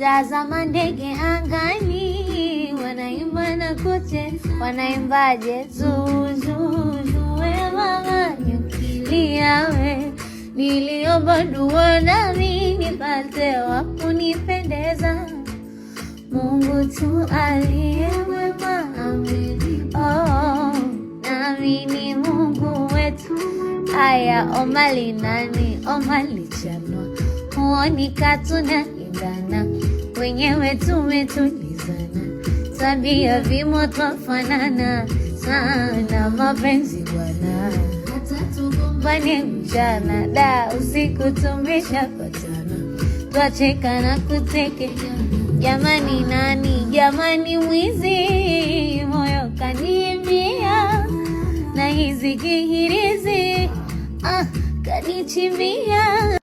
tazama ndege angani, wanaimba na kucheza. Wanaimbaje? Zuzuzu we mama nyukilia we, niliomba dua nami nipate wa kunipendeza. Mungu tu aliye mwema ameni, nami ni Mungu wetu. Aya omali nani omali chanwa, huoni katuna indana, wenyewe tumetulizana, tabia vimo twafanana sana, mapenzi bwana. Hata tugombane mchana da usiku tumeshapatana, twacheka na kuteke. Jamani nani, jamani mwizi, moyo kanimbia na hizi kihirizi kanichimbia.